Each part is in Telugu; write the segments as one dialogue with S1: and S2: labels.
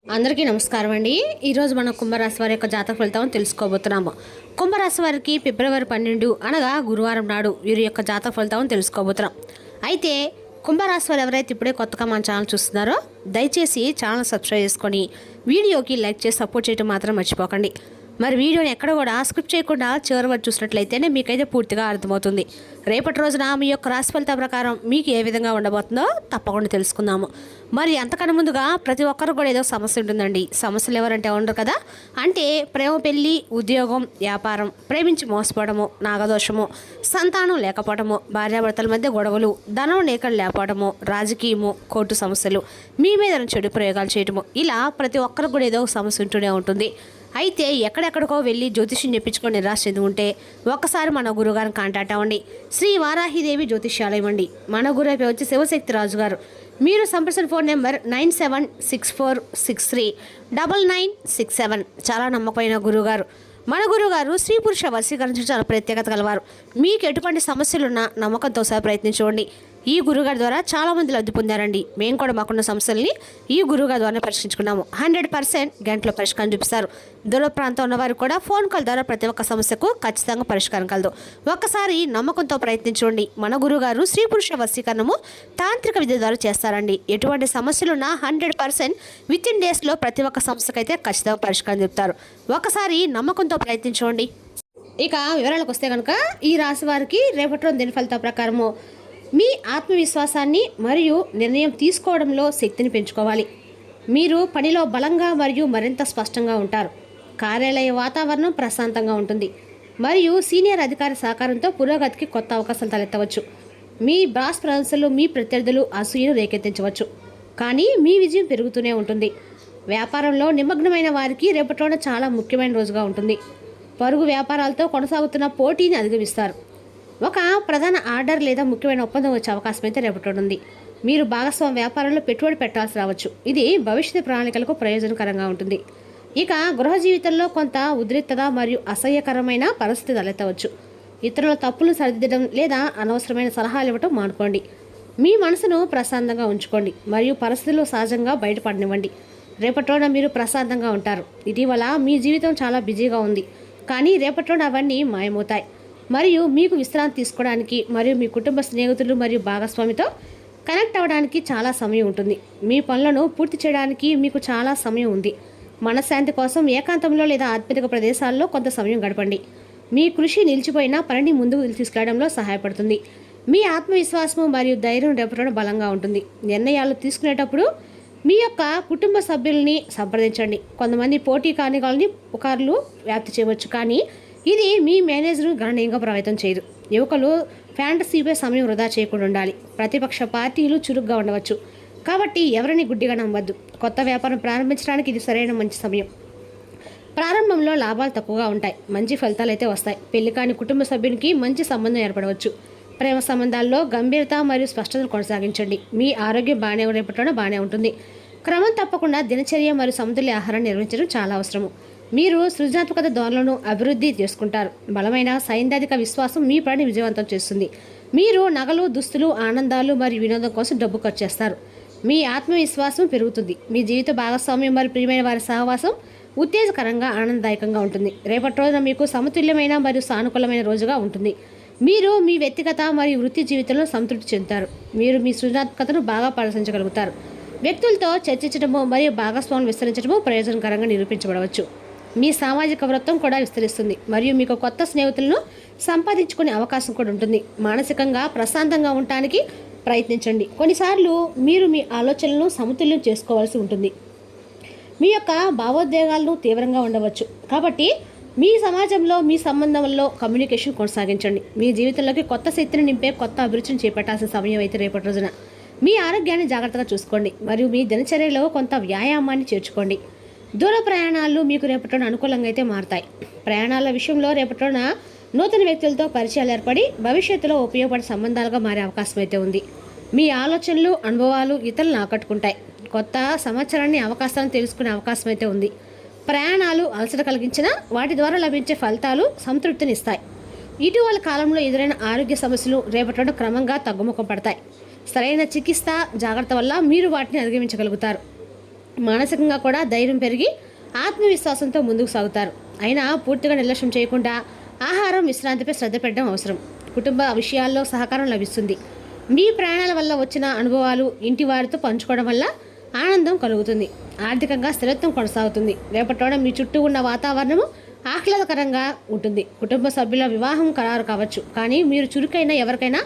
S1: అందరికీ నమస్కారం అండి. ఈరోజు మనం కుంభరాశి వారి యొక్క జాతక ఫలితం తెలుసుకోబోతున్నాము. కుంభరాశి వారికి ఫిబ్రవరి 12 అనగా గురువారం నాడు వీరి యొక్క జాతక ఫలితం తెలుసుకోబోతున్నాం. అయితే కుంభరాశి వారు ఎవరైతే ఇప్పుడే కొత్తగా మన ఛానల్ చూస్తున్నారో దయచేసి ఛానల్ సబ్స్క్రైబ్ చేసుకొని వీడియోకి లైక్ చేసి సపోర్ట్ చేయడం మాత్రం మర్చిపోకండి. మరి వీడియోని ఎక్కడ కూడా స్కిప్ చేయకుండా చివరి వరకు చూసినట్లయితేనే మీకైతే పూర్తిగా అర్థమవుతుంది. రేపటి రోజున మీ యొక్క రాశి ఫలితం ప్రకారం మీకు ఏ విధంగా ఉండబోతుందో తప్పకుండా తెలుసుకుందాము. మరి అంతకన్నా ముందుగా ప్రతి ఒక్కరు కూడా ఏదో సమస్య ఉంటుందండి. సమస్యలు ఎవరంటే ఉండరు కదా. అంటే ప్రేమ, పెళ్లి, ఉద్యోగం, వ్యాపారం, ప్రేమించి మోసపోవడము, నాగదోషము, సంతానం లేకపోవడము, భార్యాభర్తల మధ్య గొడవలు, ధనం లేకపోవడము, రాజకీయము, కోర్టు సమస్యలు, మీ మీద చెడు ప్రయోగాలు చేయటము, ఇలా ప్రతి ఒక్కరికి కూడా ఏదో సమస్య ఉంటూనే ఉంటుంది. అయితే ఎక్కడెక్కడికో వెళ్ళి జ్యోతిష్యం చెప్పించుకొని నిరాశ చెంది ఉంటే ఒక్కసారి మన గురుగారిని కాంటాక్ట్ అవ్వండి. శ్రీ వారాహిదేవి జ్యోతిష్యాలయం అండి. మన గురువు వచ్చి శివశక్తి రాజు గారు. మీరు సంప్రదించిన ఫోన్ నెంబర్ 9764639967. చాలా నమ్మకమైన గురువుగారు. మన గురువుగారు స్త్రీ పురుష వశీకరణ చాలా ప్రత్యేకత కలవారు. మీకు ఎటువంటి సమస్యలున్నా నమ్మకంతో సహా ప్రయత్నించుకోండి. ఈ గురుగారి ద్వారా చాలామంది లబ్ధి పొందారండి. మేము కూడా మాకున్న సమస్యల్ని ఈ గురుగారి ద్వారా పరిష్కరించుకున్నాము. 100% గంటలో పరిష్కారం చూపిస్తారు. దూర ప్రాంతం ఉన్నవారు కూడా ఫోన్ కాల్ ద్వారా ప్రతి ఒక్క సమస్యకు ఖచ్చితంగా పరిష్కారం కలదు. ఒక్కసారి నమ్మకంతో ప్రయత్నించండి. మన గురుగారు స్త్రీ పురుష వశీకరణము తాంత్రిక విద్య ద్వారా చేస్తారండి. ఎటువంటి సమస్యలున్నా 100% వితిన్ డేస్లో ప్రతి ఒక్క సమస్యకైతే ఖచ్చితంగా పరిష్కారం చెప్తారు. ఒకసారి నమ్మకంతో ప్రయత్నించండి. ఇక వివరాలకు వస్తే కనుక ఈ రాశి వారికి రేపటి రోజు దిన ఫలితాల ప్రకారము మీ ఆత్మవిశ్వాసాన్ని మరియు నిర్ణయం తీసుకోవడంలో శక్తిని పెంచుకోవాలి. మీరు పనిలో బలంగా మరియు మరింత స్పష్టంగా ఉంటారు. కార్యాలయ వాతావరణం ప్రశాంతంగా ఉంటుంది మరియు సీనియర్ అధికారి సహకారంతో పురోగతికి కొత్త అవకాశాలు తలెత్తవచ్చు. మీ బాస్ ప్రశంసలు మీ ప్రత్యర్థులు అసూయను రేకెత్తించవచ్చు, కానీ మీ విజయం పెరుగుతూనే ఉంటుంది. వ్యాపారంలో నిమగ్నమైన వారికి రేపటి రోజున చాలా ముఖ్యమైన రోజుగా ఉంటుంది. పరుగు వ్యాపారాలతో కొనసాగుతున్న పోటీని అధిగమిస్తారు. ఒక ప్రధాన ఆర్డర్ లేదా ముఖ్యమైన ఒప్పందం వచ్చే అవకాశం అయితే రేపటి ఉంది. మీరు భాగస్వామ్య వ్యాపారంలో పెట్టుబడి పెట్టాల్సి రావచ్చు. ఇది భవిష్యత్తు ప్రణాళికలకు ప్రయోజనకరంగా ఉంటుంది. ఇక గృహ జీవితంలో కొంత ఉద్రిక్తత మరియు అసహ్యకరమైన పరిస్థితి తలెత్తవచ్చు. ఇతరుల తప్పులను సరిదిద్దడం లేదా అనవసరమైన సలహాలు ఇవ్వటం మానుకోండి. మీ మనసును ప్రశాంతంగా ఉంచుకోండి మరియు పరిస్థితులు సహజంగా బయటపడనివ్వండి. రేపటి రోజున మీరు ప్రశాంతంగా ఉంటారు. ఇటీవల మీ జీవితం చాలా బిజీగా ఉంది, కానీ రేపటి రోజున అవన్నీ మాయమవుతాయి మరియు మీకు విశ్రాంతి తీసుకోవడానికి మరియు మీ కుటుంబ స్నేహితులు మరియు భాగస్వామితో కనెక్ట్ అవ్వడానికి చాలా సమయం ఉంటుంది. మీ పనులను పూర్తి చేయడానికి మీకు చాలా సమయం ఉంది. మనశ్శాంతి కోసం ఏకాంతంలో లేదా ఆధ్యాత్మిక ప్రదేశాల్లో కొంత సమయం గడపండి. మీ కృషి నిలిచిపోయిన పనిని ముందుకు తీసుకెళ్లడంలో సహాయపడుతుంది. మీ ఆత్మవిశ్వాసము మరియు ధైర్యం రేపటి బలంగా ఉంటుంది. నిర్ణయాలు తీసుకునేటప్పుడు మీ యొక్క కుటుంబ సభ్యుల్ని సంప్రదించండి. కొంతమంది పోటీ కారణాలని పుకార్లు వ్యాప్తి చేయవచ్చు, కానీ ఇది మీ మేనేజర్ను గణనీయంగా ప్రభావితం చేయదు. యువకులు ఫ్యాంటసీపై సమయం వృధా చేయకుండా ఉండాలి. ప్రతిపక్ష పార్టీలు చురుగ్గా ఉండవచ్చు, కాబట్టి ఎవరిని గుడ్డిగా నమ్మవద్దు. కొత్త వ్యాపారం ప్రారంభించడానికి ఇది సరైన మంచి సమయం. ప్రారంభంలో లాభాలు తక్కువగా ఉంటాయి, మంచి ఫలితాలు అయితే వస్తాయి. పెళ్లి కాని కుటుంబ సభ్యునికి మంచి సంబంధం ఏర్పడవచ్చు. ప్రేమ సంబంధాల్లో గంభీరత మరియు స్పష్టతను కొనసాగించండి. మీ ఆరోగ్యం రేపటిలోనే బాగానే ఉంటుంది. క్రమం తప్పకుండా దినచర్య మరియు సమతుల్య ఆహారం నిర్వహించడం చాలా అవసరము. మీరు సృజనాత్మకత ధోరణులను అభివృద్ధి చేసుకుంటారు. బలమైన సైద్ధాంతిక విశ్వాసం మీ పనిని విజయవంతం చేస్తుంది. మీరు నగలు, దుస్తులు, ఆనందాలు మరియు వినోదం కోసం డబ్బు ఖర్చు చేస్తారు. మీ ఆత్మవిశ్వాసం పెరుగుతుంది. మీ జీవిత భాగస్వామ్యం మరియు ప్రియమైన వారి సహవాసం ఉత్తేజకరంగా ఆనందదాయకంగా ఉంటుంది. రేపటి రోజున మీకు సమతుల్యమైన మరియు సానుకూలమైన రోజుగా ఉంటుంది. మీరు మీ వ్యక్తిగత మరియు వృత్తి జీవితంలో సంతృప్తి చెందుతారు. మీరు మీ సృజనాత్మకతను బాగా ప్రదర్శించగలుగుతారు. వ్యక్తులతో చర్చించడము మరియు భాగస్వామ్యం విస్తరించడము ప్రయోజనకరంగా నిరూపించబడవచ్చు. మీ సామాజిక వృత్తం కూడా విస్తరిస్తుంది మరియు మీకు కొత్త స్నేహితులను సంపాదించుకునే అవకాశం కూడా ఉంటుంది. మానసికంగా ప్రశాంతంగా ఉండటానికి ప్రయత్నించండి. కొన్నిసార్లు మీరు మీ ఆలోచనలను సమతుల్యం చేసుకోవాల్సి ఉంటుంది. మీ యొక్క భావోద్వేగాలను తీవ్రంగా ఉండవచ్చు, కాబట్టి మీ సమాజంలో మీ సంబంధంలో కమ్యూనికేషన్ కొనసాగించండి. మీ జీవితంలోకి కొత్త శక్తిని నింపే కొత్త అభిరుచిని చేపట్టాల్సిన సమయం అయితే రేపటి రోజున. మీ ఆరోగ్యాన్ని జాగ్రత్తగా చూసుకోండి మరియు మీ దినచర్యలో కొంత వ్యాయామాన్ని చేర్చుకోండి. దూర ప్రయాణాలు మీకు రేపటిన అనుకూలంగా అయితే మారుతాయి. ప్రయాణాల విషయంలో రేపటిన నూతన వ్యక్తులతో పరిచయాలు ఏర్పడి భవిష్యత్తులో ఉపయోగపడే సంబంధాలుగా మారే అవకాశం అయితే ఉంది. మీ ఆలోచనలు, అనుభవాలు ఇతరులను ఆకట్టుకుంటాయి. కొత్త సమాచారాన్ని, అవకాశాలను తెలుసుకునే అవకాశం అయితే ఉంది. ప్రయాణాలు అలసట కలిగించినా వాటి ద్వారా లభించే ఫలితాలు సంతృప్తినిస్తాయి. ఇటీవల కాలంలో ఎదురైన ఆరోగ్య సమస్యలు రేపటిన క్రమంగా తగ్గుముఖం పడతాయి. సరైన చికిత్స, జాగ్రత్త వల్ల మీరు వాటిని అధిగమించగలుగుతారు. మానసికంగా కూడా ధైర్యం పెరిగి ఆత్మవిశ్వాసంతో ముందుకు సాగుతారు. అయినా పూర్తిగా నిర్లక్ష్యం చేయకుండా ఆహారం, విశ్రాంతిపై శ్రద్ధ పెట్టడం అవసరం. కుటుంబ విషయాల్లో సహకారం లభిస్తుంది. మీ ప్రయాణాల వల్ల వచ్చిన అనుభవాలు ఇంటి వారితో పంచుకోవడం వల్ల ఆనందం కలుగుతుంది. ఆర్థికంగా స్థిరత్వం కొనసాగుతుంది. రేపటి మీ చుట్టూ ఉన్న వాతావరణము ఆహ్లాదకరంగా ఉంటుంది. కుటుంబ సభ్యుల వివాహం ఖరారు కావచ్చు, కానీ మీరు చురుకైన ఎవరికైనా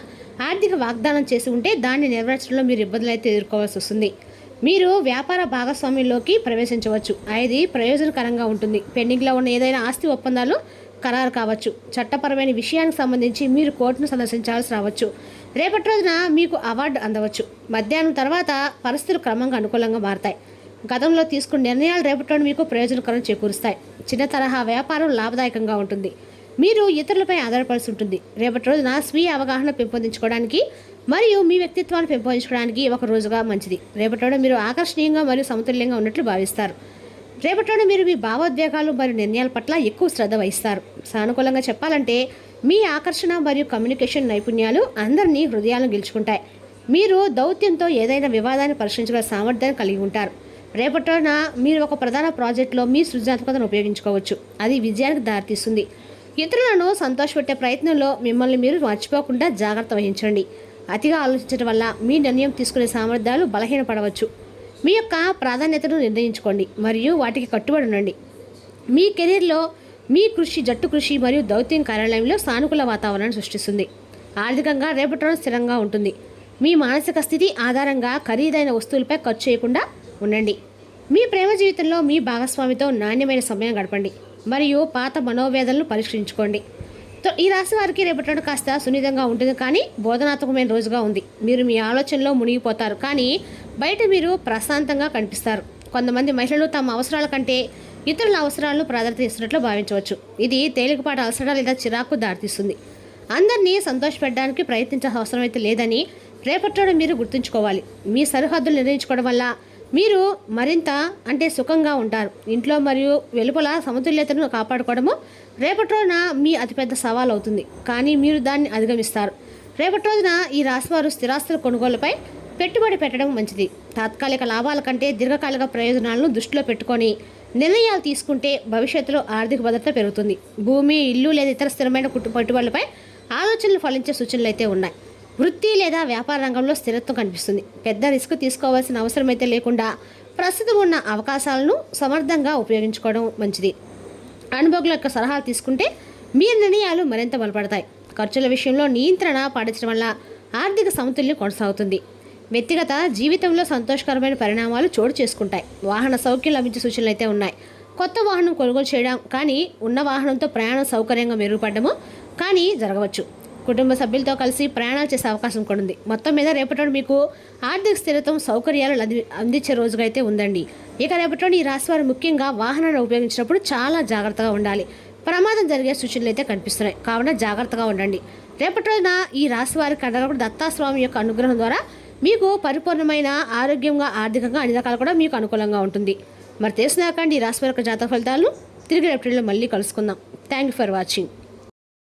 S1: ఆర్థిక వాగ్దానం చేసి ఉంటే దాన్ని నెరవేర్చడంలో మీరు ఇబ్బందులు అయితే ఎదుర్కోవాల్సి వస్తుంది. మీరు వ్యాపార భాగస్వామ్యంలోకి ప్రవేశించవచ్చు. అది ప్రయోజనకరంగా ఉంటుంది. పెండింగ్లో ఉన్న ఏదైనా ఆస్తి ఒప్పందాలు ఖరారు కావచ్చు. చట్టపరమైన విషయానికి సంబంధించి మీరు కోర్టును సందర్శించాల్సి రావచ్చు. రేపటి రోజున మీకు అవార్డు అందవచ్చు. మధ్యాహ్నం తర్వాత పరిస్థితులు క్రమంగా అనుకూలంగా మారతాయి. గతంలో తీసుకున్న నిర్ణయాలు రేపటి మీకు ప్రయోజనకరం చేకూరుస్తాయి. చిన్న తరహా వ్యాపారం లాభదాయకంగా ఉంటుంది. మీరు ఇతరులపై ఆధారపడాల్సి ఉంటుంది. రేపటి రోజున స్వీయ అవగాహన పెంపొందించుకోవడానికి మరియు మీ వ్యక్తిత్వాన్ని పెంపొందించుకోవడానికి ఒక రోజుగా మంచిది. రేపటి మీరు ఆకర్షణీయంగా మరియు సమతుల్యంగా ఉన్నట్లు భావిస్తారు. రేపటి మీరు మీ భావోద్వేగాలు మరియు నిర్ణయాల పట్ల ఎక్కువ శ్రద్ధ వహిస్తారు. సానుకూలంగా చెప్పాలంటే మీ ఆకర్షణ మరియు కమ్యూనికేషన్ నైపుణ్యాలు అందరినీ హృదయాలను గెలుచుకుంటాయి. మీరు దౌత్యంతో ఏదైనా వివాదాన్ని పరిష్కరించగల సామర్థ్యాన్ని కలిగి ఉంటారు. రేపటి రోజున మీరు ఒక ప్రధాన ప్రాజెక్టులో మీ సృజనాత్మకతను ఉపయోగించుకోవచ్చు. అది విజయానికి దారితీస్తుంది. ఇతరులను సంతోషపెట్టే ప్రయత్నంలో మిమ్మల్ని మీరు మర్చిపోకుండా జాగ్రత్త వహించండి. అతిగా ఆలోచించడం వల్ల మీ నిర్ణయం తీసుకునే సామర్థ్యాలు బలహీనపడవచ్చు. మీ యొక్క ప్రాధాన్యతను నిర్ణయించుకోండి మరియు వాటికి కట్టుబడి ఉండండి. మీ కెరీర్లో మీ కృషి, జట్టు కృషి మరియు దౌత్యం కార్యాలయంలో సానుకూల వాతావరణాన్ని సృష్టిస్తుంది. ఆర్థికంగా రేపటి రోజు స్థిరంగా ఉంటుంది. మీ మానసిక స్థితి ఆధారంగా ఖరీదైన వస్తువులపై ఖర్చు చేయకుండా ఉండండి. మీ ప్రేమ జీవితంలో మీ భాగస్వామితో నాణ్యమైన సమయం గడపండి మరియు పాత మనోవేదనలు పరిష్కరించుకోండి. ఈ రాశి వారికి రేపటి రోజు కాస్త సున్నితంగా ఉంటుంది, కానీ బోధనాత్మకమైన రోజుగా ఉంది. మీరు మీ ఆలోచనలో మునిగిపోతారు, కానీ బయట మీరు ప్రశాంతంగా కనిపిస్తారు. కొంతమంది మహిళలు తమ అవసరాల కంటే ఇతరుల అవసరాలను ప్రాధాన్యత ఇస్తున్నట్లు భావించవచ్చు. ఇది తేలికపాటి అలసట లేదా చిరాకు దారితీస్తుంది. అందరినీ సంతోషపెట్టడానికి ప్రయత్నించాల్సిన అవసరం అయితే లేదని రేపటి రోజు మీరు గుర్తుంచుకోవాలి. మీ సరిహద్దులు నిర్ణయించుకోవడం వల్ల మీరు మరింత సుఖంగా ఉంటారు. ఇంట్లో మరియు వెలుపల సమతుల్యతను కాపాడుకోవడము రేపటి రోజున మీ అతిపెద్ద సవాల్ అవుతుంది, కానీ మీరు దాన్ని అధిగమిస్తారు. రేపటి రోజున ఈ రాశివారు స్థిరాస్తుల కొనుగోలుపై పెట్టుబడి పెట్టడం మంచిది. తాత్కాలిక లాభాల కంటే దీర్ఘకాలిక ప్రయోజనాలను దృష్టిలో పెట్టుకొని నిర్ణయాలు తీసుకుంటే భవిష్యత్తులో ఆర్థిక భద్రత పెరుగుతుంది. భూమి, ఇల్లు లేదా ఇతర స్థిరమైన పెట్టుబడులపై ఆలోచనలు ఫలించే సూచనలు అయితే ఉన్నాయి. వృత్తి లేదా వ్యాపార రంగంలో స్థిరత్వం కనిపిస్తుంది. పెద్ద రిస్క్ తీసుకోవాల్సిన అవసరం అయితే లేకుండా ప్రస్తుతం ఉన్న అవకాశాలను సమర్థంగా ఉపయోగించుకోవడం మంచిది. అనుభవకుల యొక్క సలహాలు తీసుకుంటే మీ నిర్ణయాలు మరింత బలపడతాయి. ఖర్చుల విషయంలో నియంత్రణ పాటించడం వల్ల ఆర్థిక సమతుల్యం కొనసాగుతుంది. వ్యక్తిగత జీవితంలో సంతోషకరమైన పరిణామాలు చోటు చేసుకుంటాయి. వాహన సౌఖ్యం లభించే సూచనలు అయితే ఉన్నాయి. కొత్త వాహనం కొనుగోలు చేయడం, కానీ ఉన్న వాహనంతో ప్రయాణం సౌకర్యంగా మెరుగుపడము కానీ జరగవచ్చు. కుటుంబ సభ్యులతో కలిసి ప్రయాణాలు చేసే అవకాశం కూడా ఉంది. మొత్తం మీద రేపటి మీకు ఆర్థిక స్థిరత్వం, సౌకర్యాలు అందించే రోజుగా అయితే ఉందండి. ఇక రేపటి ఈ రాశి వారు ముఖ్యంగా వాహనాన్ని ఉపయోగించినప్పుడు చాలా జాగ్రత్తగా ఉండాలి. ప్రమాదం జరిగే సూచనలు అయితే కనిపిస్తున్నాయి, కావున జాగ్రత్తగా ఉండండి. రేపటి రోజున ఈ రాశి వారికి కడగప్పుడు దత్తాస్వామి యొక్క అనుగ్రహం ద్వారా మీకు పరిపూర్ణమైన ఆరోగ్యంగా, ఆర్థికంగా అన్ని రకాలు కూడా మీకు అనుకూలంగా ఉంటుంది. మరి తెలిసినాకండి ఈ రాశి వారి యొక్క జాతక ఫలితాలను తిరిగి రేపటిలో మళ్ళీ కలుసుకుందాం. Thank you for watching.